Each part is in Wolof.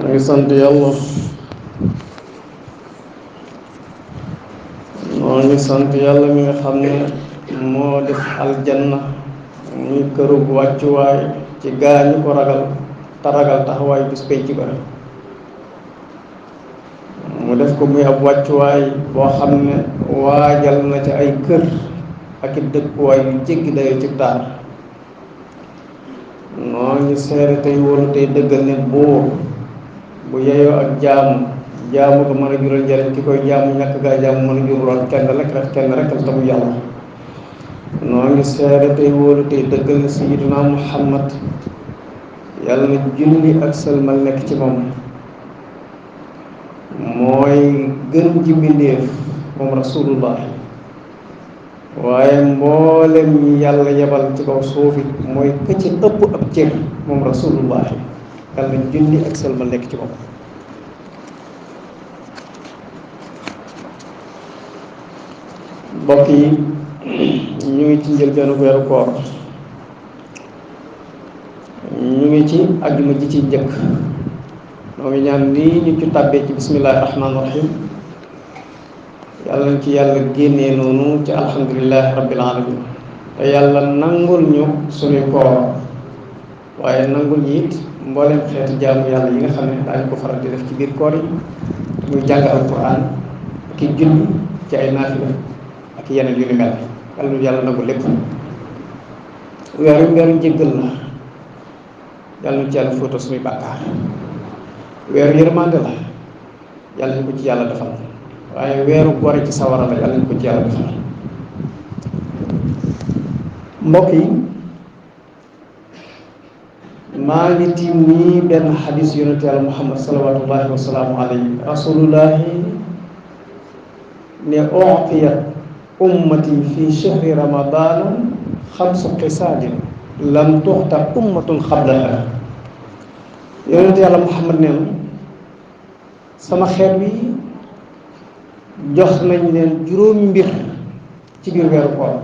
ngi sant yàlla noo ngi sant yàlla mi nga xam ne moo def aljanna muy kërug wàccuwaay ci gaa ñi ko ragal te ragal taxawaay bis penc ba mu def ko muy ab wàccuwaay boo xam ne waajal na ci ay kër ak i dëkkuwaay yu jéggi dayo ci taar noo ngi seere tey wóolu tey dëggal ne buur bu yeyoo ak jaamu ko mën a jural njariñ ki koy jaamu ñàkk gaa jaamu mën a jural kenn rek la tamu yàlla noo ngi seere tey wóolu tey dëggal ne sayyiduna Muhammad yàlla na julli ak sëlmal nekk ci moom mooy gën ji mbindéef moom rasulullah waaye mboolem ñi yàlla yebal ci kaw suufi mooy ka ci ëpp ab cër moom rasulullah yàlla na julli ak sëlmal nekk ci moom mbokk yi ñu ngi ci njëlbeenu weeru koor ñu ngi ci àjjuma ji ci njëkk noo ngi ñaan lii ñu ci tàbbee ci bismillahi rahmaani rahim yàlla nañ ci yàlla génnee noonu ci alhamdulillahi rabbil alamin te yàlla nangul ñu suñuy koor waaye nangul ñi it mboolem xeeti jaamu yàlla yi nga xam ne daañu ko faral di def ci biir koor yi muy jàng alquran ak i julli ci ay naafila ak yeneen yu ni mel yàlla nu yàlla nangul lépp weeru njéggal la yàlla nu ci yàlla fóotal suñuy bàkkaar weeru yërmande la yàlla ñu ko ci yàlla defal waaye weeru gore ci sawara la yàlla ñu ko ci yàlla defal mbokk yi maa ngi tiim nii benn xadis yonent yàlla Muhammad salawatullahi wa salaamu alayhi rasulullahi ne u'tiyat ummati fi shahri ramadana xamsu xisaadin lam tuxta ummatun xablaha yonent yàlla Muhammad nee na sama xeet wi jox nañ leen juróomi mbir ci biir weeru koor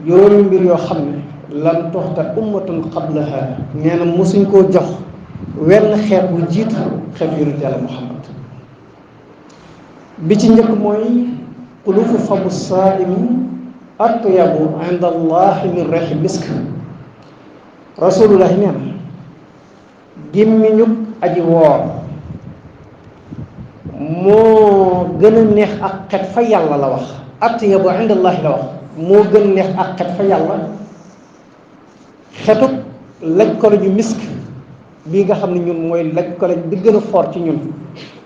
juróomi mbir yoo xam ne lam tuxta ummatun xablaha nee na mosuñ koo jox wenn xeet bu jiitu xeet yonent yàlla Muhammad bi ci njëkk mooy xulufu famu saaimi atyabu inda allahi min reexi misk rasulullahi nee na gémmiñu aji woor moo gën a neex ak xet fa yàlla la wax atyabu inda allahi la wax moo gën a neex ak xet fa yàlla xetut laj ko lañu misk bii nga xam ne ñun mooy laj ko lañ bi gën a fort ci ñun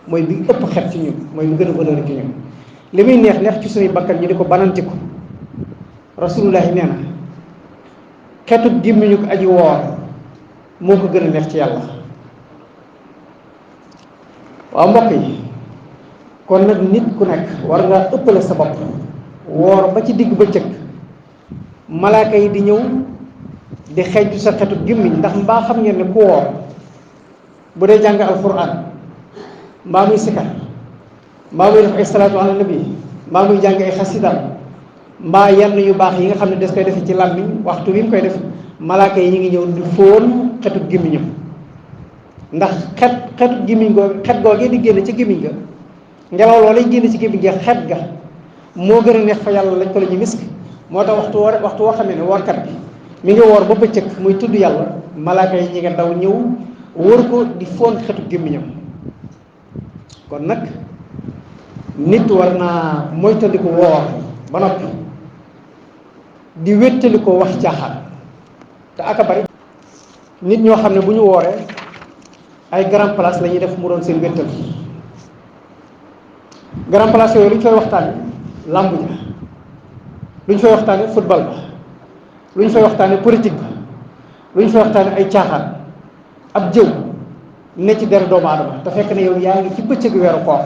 mooy bi ëpp xet ci ñun mooy bi gën a valeur ci ñun li muy neex neex ci suñuy bakkan ñu di ko banantiku rasulullahi nee na xetut gémmiñu ko aji woor moo ko gën a neex ci yàlla waaw mbokk yi kon nag nit ku nekk war ngaa ëppale sa bopp woor ba ci digg bëccëg malaaka yi di ñëw di xeeñtu sa xetu gémmiñ ndax mbaa xam ngeen ne ku woor bu dee jàng alquran mbaa muy sikar mbaa muy def ay salaatu ala nabi mbaa muy jàng ay xasidam mbaa yenn yu baax yi nga xam ne des koy defe ci làmmiñ waxtu wi mu koy def malaaka yi ñu ngi ñëw di fóon xetu gémmiñam ndax xetu gémmiñ googu xet googee di génn ci gémmiñ ga ngelaw loo lay génn ci gémmiñ ga xet ga moo gën a neex fa yàlla lañ ko la ñu misk moo tax waxtu woo xamee ne woorkat bi mi ngi woor ba bëccëg muy tudd yàlla malaaka yi ñi nga daw ñëw wër ko di fóon xetu gémmiñam kon nag nit war naa moytandiku woor ba noppi di wéttali ko wax caaxaan te aka bari nit ñoo xam ne bu ñu wooree ay grand place la ñuy def mu doon seen wéttal grand place yooyu lu ñu fay waxtaane làmb ja lu ñu fay waxtaane football ba lu ñu fay waxtaane politique ba lu ñu fay waxtaane ay caaxaan ab jëw ne ci der doomu aadama te fekk ne yow yaa ngi ci bëccëgu weeru koor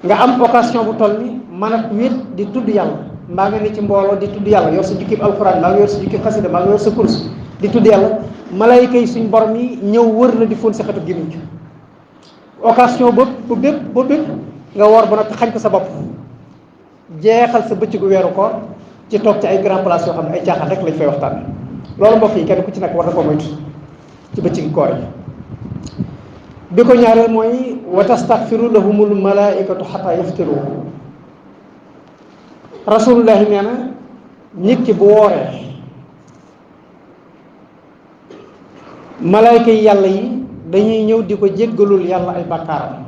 nga am occasion bu toll ni mën a wéet di tudd yàlla mbaa nga ne ci mbooloo di tudd yàlla yor sa jukkib alxuraan mbaa nga yor sa jukkib xasida mbaa nga yor sa kurus di tudd yàlla malayka yi suñ borom yi ñëw wër la di fóon sa xetu gémmiñ occasion ba bépp nga woor ba noppi xañ ko sa bopp jeexal sa bëccëgu weeru koor ci toog ci ay grand place yoo xam ne ay caaxaan rek lañ fay waxtaan loolu mbokk yi kenn ku ci nekk war na ko moytu ci bëccëgu koor yi bi ko ñaareel mooy wa tastaghfiru lahumul malaikatu hatta yaftiru rasulullahi nee na nit ki bu wooree malaayka yi yàlla yi dañuy ñëw di ko jéggalul yàlla ay bàkkaaram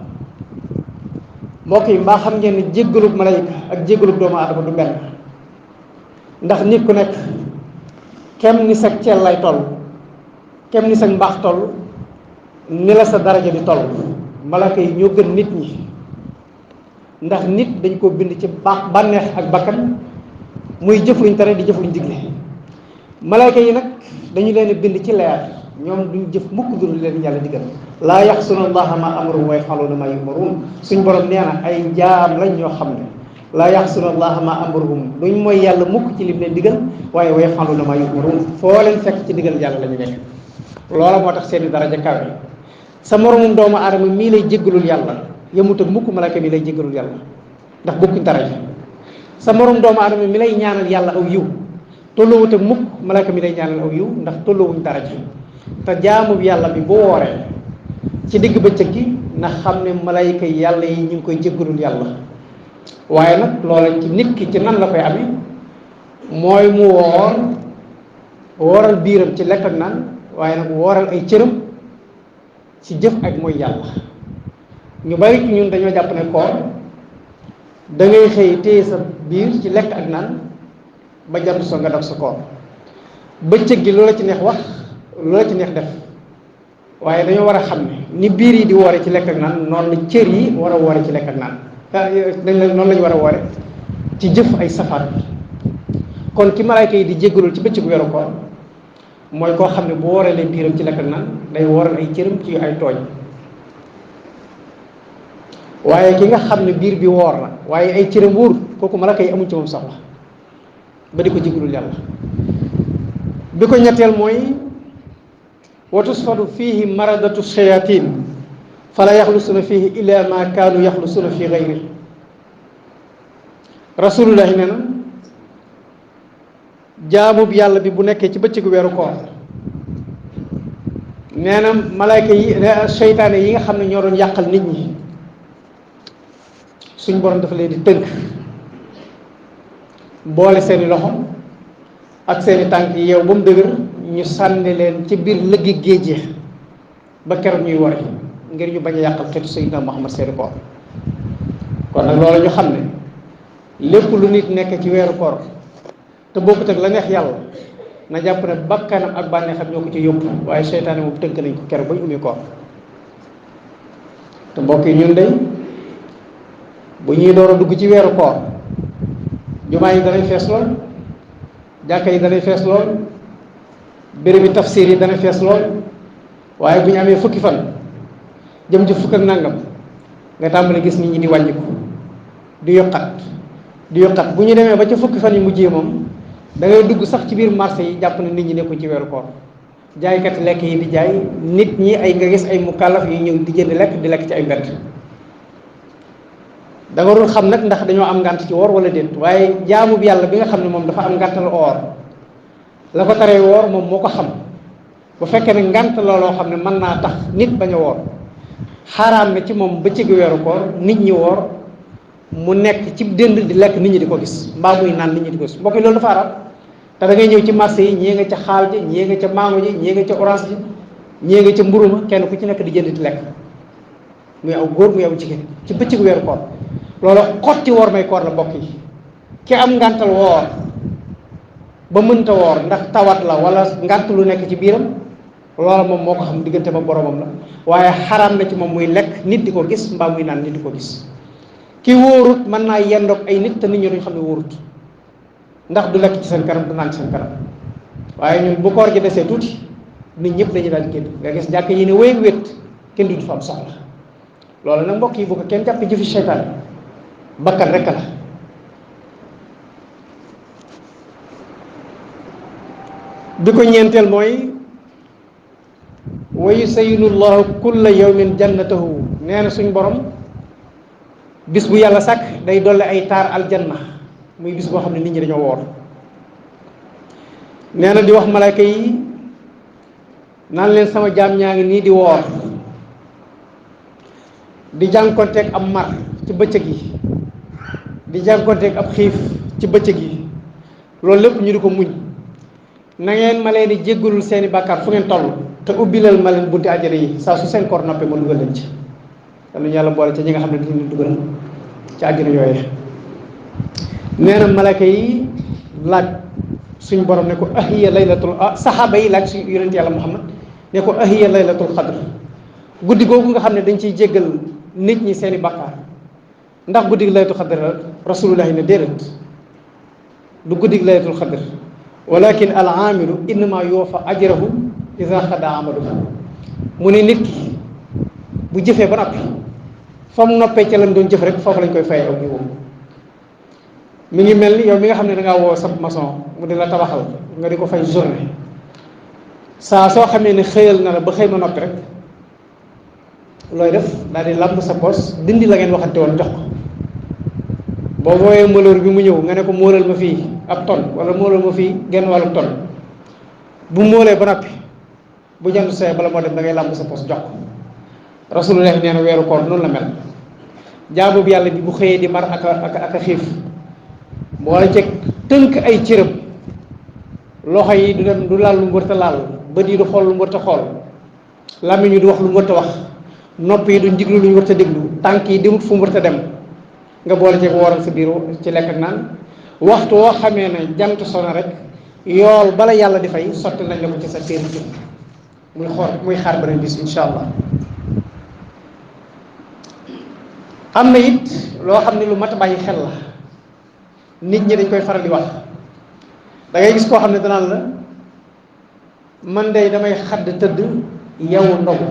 mbokk yi mbaa xam ngeen ne jéggalub malaayka ak jéggalub doomu aadama du benn ndax nit ku nekk kem ni sag ceel lay toll kem ni sag mbaax toll ni la sa daraja di toll malaayka yi ñoo gën nit ñi ndax nit dañ ko bind ci bànneex ak bakkan muy jëf luñ tere di jëf luñ digle malaayka yi nag dañu leen bind ci leer ñoom duñ jëf mukk dul leen yàlla digal laa yaxsuna allaha ma amruhum wa yaf'aluna ma yu'marun suñ borom nee na ay jaam lañ ñoo xam ne laa yaxsuna allaha ma amruhum duñ mooy yàlla mukk ci lim leen digal waaye wa yaf'aluna ma yu'marun foo leen fekk ci digal yàlla la ñu nekk loola moo tax seeni daraja kawe sa moromum doomu aadama mii lay jéggalul yàlla yëmut ak mukk malaaka mi lay jéggalul yàlla ndax bokkuñ daraja sa morom doomu aadama mi lay ñaanal yàlla aw yiw tolloowut ak mukk malaaka mi lay ñaanal aw yiw ndax tolloowuñ daraja te jaamu yàlla bi bu wooree ci digg bëccëg gi na xam ne malaayka yi yàlla yi ñu ngi koy jéggalul yàlla waaye nag loola ci nit ki ci nan la koy amee mooy mu wooral biiram ci lekk ak naan waaye nag wooral ay cëram ci jëf ak mooy yàlla ñu bari ci ñun dañoo jàpp ne koor da ngay xëy téye sa biir ci lekk ak naan ba jant so nga dog sa koor bëccëg gi loola ci neex wax loola ci neex def waaye dañoo war a xam ne ni biir yi di woore ci lekk ak naan noonu la cër yi war a woore ci lekk ak naan noonu la ñu war a woore ci jëf ay safar kon ki malaayka yi di jéggalul ci bëccëgu weeru koor mooy koo xam ne bu woorelee biiram ci lekk ak naan day wooral ay cëram ci ay tooñ waaye ki nga xam ne biir bi woor na waaye ay cëram wóor kooku malaayka yi amuñ ci moom soxla ba di ko jéggalul yàlla bi ko ñetteel mooy wa tusfadu fihi maradatu shayatin fala yaxlusuna fihi illa ma kaanu yaxlusuna fi gayri rasulullahi nee na jaamu bi yàlla bi bu nekkee ci bëccëgu weeru koor nee na malaayka yi seytaane yi nga xam ne ñoo doon yàqal nit ñi suñ borom dafa leen di tënk boole seeni loxo ak seeni tànk yi yeew ba mu dëgër ñu sànni leen ci biir lëggi géej ba keroog ñuy wari ngir ñu bañ a yàqal xeetu Seydina Muhammad seeni koor kon nag loolu ñu xam ne lépp lu nit nekk ci weeru koor te bokkut ak la neex yàlla na jàpp ne bakkanam ak bànneexam ñoo ko ci yóbbu waaye seytaane moom tënk nañ ko keroog ba ñu ummi koor te mbokk yi ñun day bu ñuy door a dugg ci weeru koor jumaa yi danañ fees lool jàkka yi danañ fees lool bérébi tafsir yi dana fees lool waaye bu ñu amee fukki fan jëm ci fukk ak nangam nga tàmbali gis nit ñi di wàññiku di yokkat bu ñu demee ba ca fukki fan yu mujjee moom da ngay dugg sax ci biir marché yi jàpp na nit ñi nekkuñ ci weeru koor jaaykat lekk yi di jaay nit ñi ay nga gis ay mukallaf yu ñëw di jënd lekk di lekk ci ay mbedd da nga dul xam nag ndax dañoo am ngànt ci woor wala déet waaye jaamu bi yàlla bi nga xam ne moom dafa am ngàntal oor la ko taree woor moom moo ko xam bu fekkee ne ngànt la loo xam ne mën naa tax nit bañ a woor xaaraam na ci moom bëccëgu weeru koor nit ñi woor mu nekk ci dënd di lekk nit ñi di ko gis mbaa muy naan nit ñi di ko gis mbokk yi loolu dafa araam te da ngay ñëw ci marché yi ñii nga ca xaal ji ñii nga ca mango ji ñii nga ca orange ji ñii nga ca mburu ma kenn ku ci nekk di jënd di lekk muy aw góor muy aw jigéen ci bëccëgu weeru koor loolu xotti woor may koor la mbokk yi ki am ngàntal woor ba mënta woor ndax tawat la wala ngànt lu nekk ci biiram loola moom moo ko xam diggante ba boromam la waaye xaraam na ci moom muy lekk nit di ko gis mbaa muy naan nit di ko gis ki wóorut mën naa yendoog ay nit te nit ñi duñ xam ne wóorut ndax du lekk ci seen kanam du naan ci seen kanam waaye ñun bu koor gi desee tuuti nit ñëpp dañuy daal génn nga gis jàkk yi ne wéy wét kenn du fa am soxla loolu nag mbokk yi bu ko kenn jàpp jëfi seytaan bakkan rekk la bi ko ñeenteel mooy wa yusayyinu llahu kulla yawmin jannatahu nee na suñ borom bis bu yàlla sàkk day dolli ay taar aljanna muy bis boo xam ne nit ñi dañoo woor nee na di wax malayka yi naan leen sama jaam ñaa ngi nii di woor di jànkonteeg am mar ci bëccëg yi di jànkonteeg ab xiif ci bëccëg yi loolu lépp ñu di ko muñ na ngeen ma leen di jéggalul seeni bàkkaar fu ngeen toll te ubbilal ma leen bunti àjjana yi saa su seen koor noppee ma dugal leen ci yàlla ñu yàlla boole ci ñi nga xam ne dañu leen dugal ci àjjana yooyee nee na malaka yi laaj suñ borom ne ko ahiya laylatul saxaaba yi laaj suñu yonent yàlla Muhammad ne ko ahiya laylatul xadr guddi googu nga xam ne dañ ciy jéggal nit ñi seeni bàkkaar ndax guddi laylatul xadr la rasulullahi ne déedéet du guddi laylatul xadr walakin al aamilu innama yuwaffa ajrahu iza xada amaluhu mu ne nit ki bu jëfee ba noppi fa mu noppee ca lam doon jëf rek foofu lañ koy fayee aw niveau mi ngi mel ni yow mi nga xam ne dangaa woo sa maçon mu di la tabaxal nga di ko fay journée saa soo xamee ne xëyal na la ba xëy ma noppi rek looy def daal di làmb sa poos dindi la ngeen waxante woon jox ko boo wooyee mbaloor bi mu ñëw nga ne ko móolal ma fii ab ton wala móolal ma fii genn wàllu ton bu móolee ba noppi bu jant see bala moo dem da ngay làmb sa poos jox ko rasulullah nee na weeru koor noonu la mel jaamu bi yàlla bi bu xëyee di mar ak a xiif boole ceeg tënk ay cëram loxo yi du dem du laal lu mu warta laal bët yi du xool lu mu warta xool làmmiñ yi du wax lu mu warta wax nopp yi duñ diglu lu ñu warta déglu tànk yi demut fu mu warta dem nga boole ceeg wooral sa biir ci lekk ak naan waxtu woo xamee ne jant sona rek yool bala yàlla di fay sotti nañ la ko ci sa téere ci muy xaar beneen bis insha allah am na it loo xam ne lu mat a bàyyi xel la nit ñi dañ koy faral di wax da ngay gis koo xam ne danaan la man de damay xadd tëdd yeewu ndogu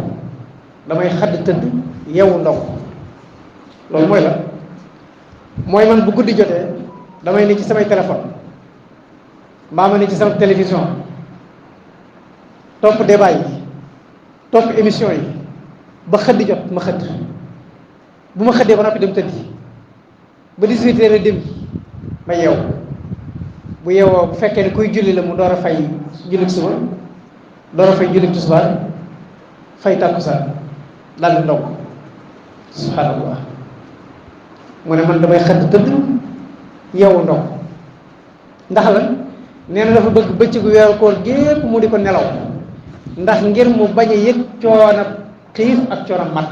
damay xadd tëdd yeewu ndogu loolu mooy la mooy man bu guddi jotee damay ne ci samay téléphone mbaa ma ne ci sama télévision topp débat yi topp émission yi ba xëdd jot ma xëdd bu ma xëddee ba noppi dem tëddi ba 18h30 ma yeew bu yeewoo bu fekkee ne kuy julli la mu door a fay jullit suba door a fay jullit tisbaar fay tàkkusaan daal di ndog subhanallah mu ne man damay xëdd tëdd yeewu ndog ndax la nee na dafa bëgg bëccëgu weeru koor gépp mu di ko nelaw ndax ngir mu bañ a yëg coono xiif ak coono mat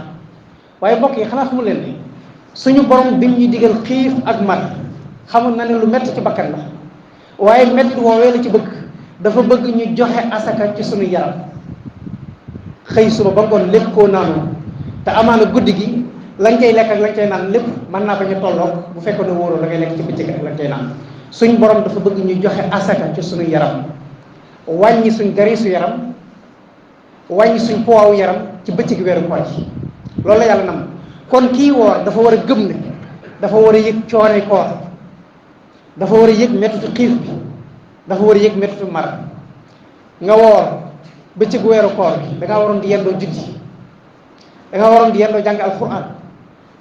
waaye mbokk yi xanaa xamul leen ne suñu borom bi ñuy digal xiif ak mat xamul na ne lu metti ci bakkan la waaye metti woowee la ci bëgg dafa bëgg ñu joxe asaka ci suñu yaram xëy suba ba ngoon lépp koo naanu te amaana guddi gi lañ koy lekk ak lañ koy naan lépp mën naa ko ñu tolloog bu fekkoon ne wóoroo la ngay lekk ci bëccëg ak lañ koy naan suñ borom dafa bëgg ñu joxe asaka ci suñu yaram wàññi suñ garisu yaram wàññi suñ poids yaram ci bëccëg weeru koor yi loolu la yàlla nam kon kii woor dafa war a gëm ne dafa war a yëg coonay koor dafa war a yëg mettitu xiif bi dafa war a yëg mettitu mar nga woor bëccëg weeru koor bi da ngaa waroon di yendoo julli da ngaa waroon di yendoo jàng alquran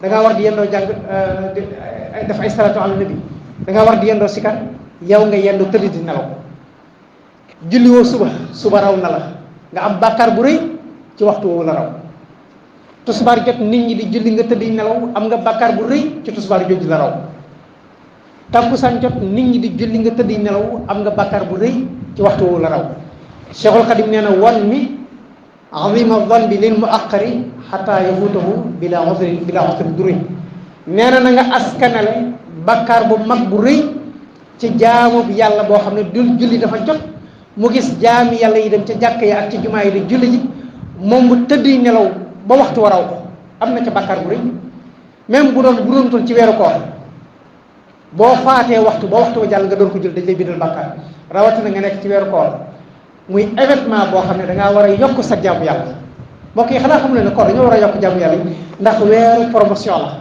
da ngaa war di yendoo jàng def ay salatu ala nabi da ngaa war di yendoo sikar yow nga yendoo tëdd di nelaw julli woo suba raw na la nga am bàkkaar bu rëy ci waxtu woowu la raw tusbaar jot nit ñi di julli nga tëdd nelaw am nga bàkkaar bu rëy ci tusbaar jooju la raw takkusaan jot nit ñi di julli nga tëdd nelaw am nga bàkkaar bu rëy ci waxtu woowu la raw Cheikhul Xadim nee na wan mi azima zanbi lil muaqari xataa yafutahu bila usri duri nee na nga askanale bàkkaar bu mag bu rëy ci jaamu bi yàlla boo xam ne dul julli dafa jot mu gis jaami yàlla yi dem ca jàkk yi ak ci jumaa yi di julli ji moom bu tëdd nelaw ba waxtu waraw ko am na ca bàkkaar bu rëy même bu doon toon ci weeru koor boo faatee waxtu ba waxtu ba jàll nga doon ko jël dañ lay bindal bàkkaar rawatina nga nekk ci weeru koor muy événement boo xam ne dangaa war a yokk sa jaamu yàlla mbokk yi xanaa xam ne koor dañoo war a yokk jaamu yàlla yi ndax weeru promotion la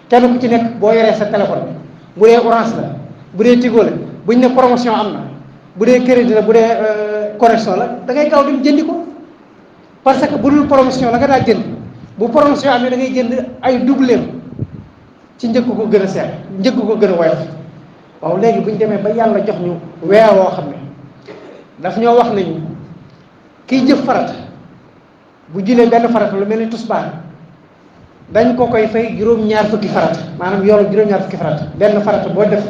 kenn ku ci nekk boo yoree sa téléphone bu dee orange la bu dee tigo la buñ ne promotion am na bu dee crédit la bu dee connexion la da ngay gaaw dem jëndi ko parce que bu dul promotion la nga daa jënd bu promotion amee da ngay jënd ay doubleem ci njëkk ko gën a seet njëkk ko gën a woyof waaw léegi bu ñu demee ba yàlla jox ñu weer woo xam ne daf ñoo wax nañu kiy jëf farata bu julee benn farata lu mel ni tusbaar dañ ko koy fay juróom-ñaar fukki farata maanaam yoolu juróom-ñaar fukki farata benn farata boo def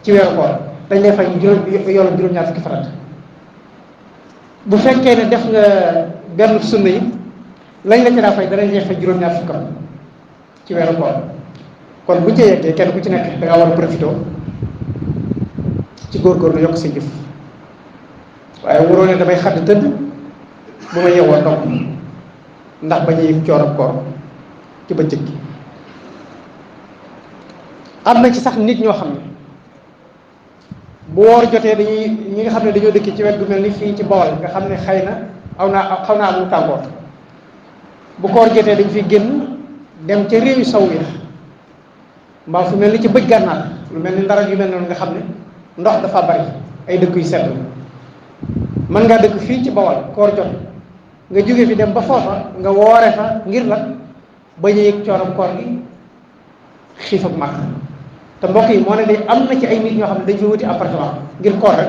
ci weeru koor dañ lay fay yoolu juróom-ñaar fukki farata bu fekkee ne def nga benn sunna yi lañ la ci daa fay danañ lay fay juróom-ñaar fukkam ci weeru koor kon bu ñu cee yeggee kenn ku ci nekk da nga war a profité ci góorgóorlu yokk sa jëf waaye wuroo ne damay xadd tëdd bu ma yeewoo ndog ndax bañ a yëg coorab koor ci bëccëg gi am na ci sax nit ñoo xam ne bu woor jotee dañuy ñi nga xam ne dañoo dëkk ci wet gu mel ni fii ci Bawol nga xam ne xëy na xaw naa amul tàngoor bu koor jotee dañ fi génn dem ca réew yu saw ya mbaa fu mel ni ci bëj gànnaar lu mel ni ndara yu mel noonu nga xam ne ndox dafa bari ay dëkk yu sedd mën ngaa dëkk fii ci Bawol koor jot nga jóge fi dem ba foofa nga woore fa ngir la bañ a yëg coonom koor gi xiif ak mag te mbokk yi moo ne day am na ci ay nit ñoo xam ne dañ fi wuti appartement ngir koor rek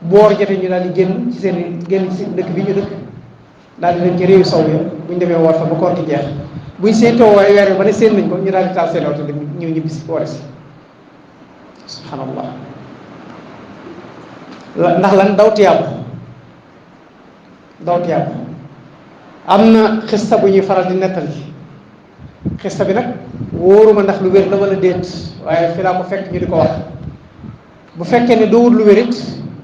boor jotee ñu daal di génn ci seen dëkk bi ñu dëkk daal di leen ci réew sow ya bu ñu demee woor fa ba koor gi jeex buñ seentoo waaye weer bi ba ne seen nañ ko ñu daal di taal seen oto dem ñëw ñibbi si woore si subhanallah ndax lan daw tiyaabu am na xista bu ñuy faral di nettali xista bi nag wóoruma ndax lu wér la wala déet waaye fi laa ko fekk ñu di ko wax bu fekkee ne doo wut lu wér it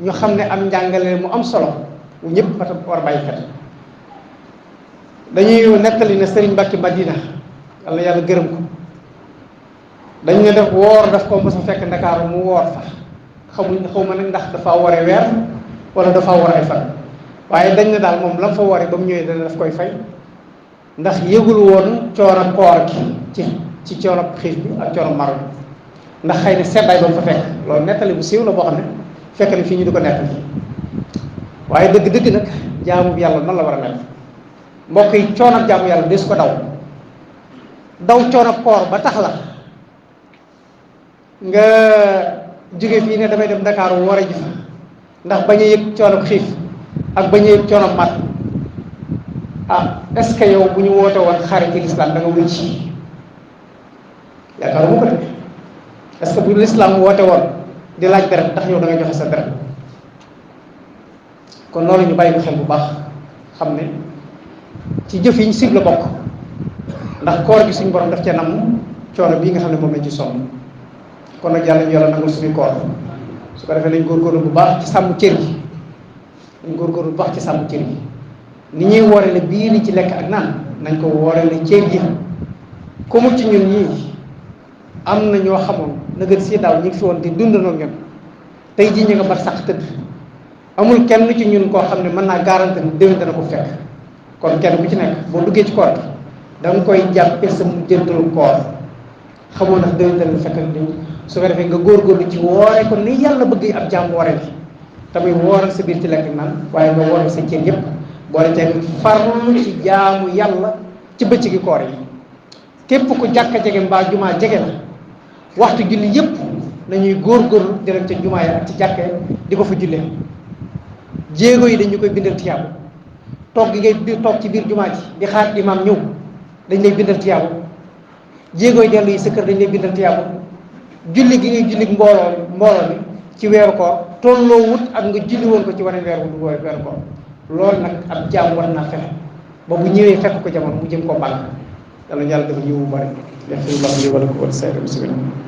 ñu xam ne am njàngale mu am solo wu ñëpp ba war a bàyyi xel dañuy nettali ne Sëriñ Mbàkke Madina yàlla yàlla gërëm ko dañ ne def woor daf ko mos a fekk Ndakaaru mu woor fa xaw ma nag ndax dafa ware weer wala dafa war ay fan waaye dañ ne daal moom la mu fa waree ba mu ñëwee dana daf koy fay ndax yëgul woon coono koor gi ci coono xiif bi ak coono mar bi ndax xëy na seddaay ba mu fa fekk loolu nettali bu siiw la boo xam ne fekk na fii ñu di ko nettali waaye dëgg-dëgg nag jaamu yàlla nan la war a mel mbokk yi coono jaamu yàlla des ko daw coono koor ba tax la nga jóge fii ne damay dem Ndakaaru war a ji fa ndax bañ a yëg coono xiif ak bañ a yëg coono mat est-ce que yow bu ñu woote woon xare ci lislaam da nga wuy ci yaakaar mu ko de est-ce que bu lislaam woote woon di laaj deret ndax yow da ngay joxe sa deret kon loolu ñu bàyyi ko xel bu baax xam ne ci jëf yi ñu sib la bokk ndax koor gi suñu borom daf cee nam coono bii nga xam ne moom lañ ci sonn kon nag yàlla ñu yàlla nangul suñu koor su ko defee nañ góorgóorlu bu baax ci sàmm cër yi nañ góorgóorlu bu baax ci sàmm cër yi ni ñuy woorale bii ni ci lekk ak naan nañ ko woorale cër yi ku mu ci ñun ñii am na ñoo xamoon na gën si daaw ñu ngi fi woon di dundandoo ñun tey jii ñu nga bar sax tëdd amul kenn ci ñun koo xam ne mën naa garanti ni déwén dana ko fekk kon kenn ku ci nekk boo duggee ci koor gi da nga koy jàppee sa mujjantalu koor xamoo ndax déwén dana fekk ak déwén su ko defee nga góorgóorlu ci woore ko ni yàlla bëgg ab jaam woore bi tamit wooral sa biir ci lekk ak naan waaye nga wooral sa cër yépp boole tamit farlu ci jaamu yàlla ci bëccëgi koor yi képp ku jàkka jege mbaa jumaa jege la waxtu julli yépp nañuy góorgóorlu di dem ca jumaa ya ak ci jàkka di ko fa jullee jéego yi dañu koy bindal tiyaabu toog gi ngay toog ci biir jumaa ji di xaar imaam ñëw dañ lay bindal tiyaabu jéego yi dellu yi sa kër dañ lay bindal tiyaabu julli gi ngay julli mbooloo bi ci weeru koor tolloo wut ak nga julli woon ko ci waneen weeru koor loolu nag ab jaam war naa fexe ba bu ñëwee fekk ko jamono mu jëm koo bànk yàlla dafa ñëw bu bari def fi lu baax li wala ko wala sayra bismillah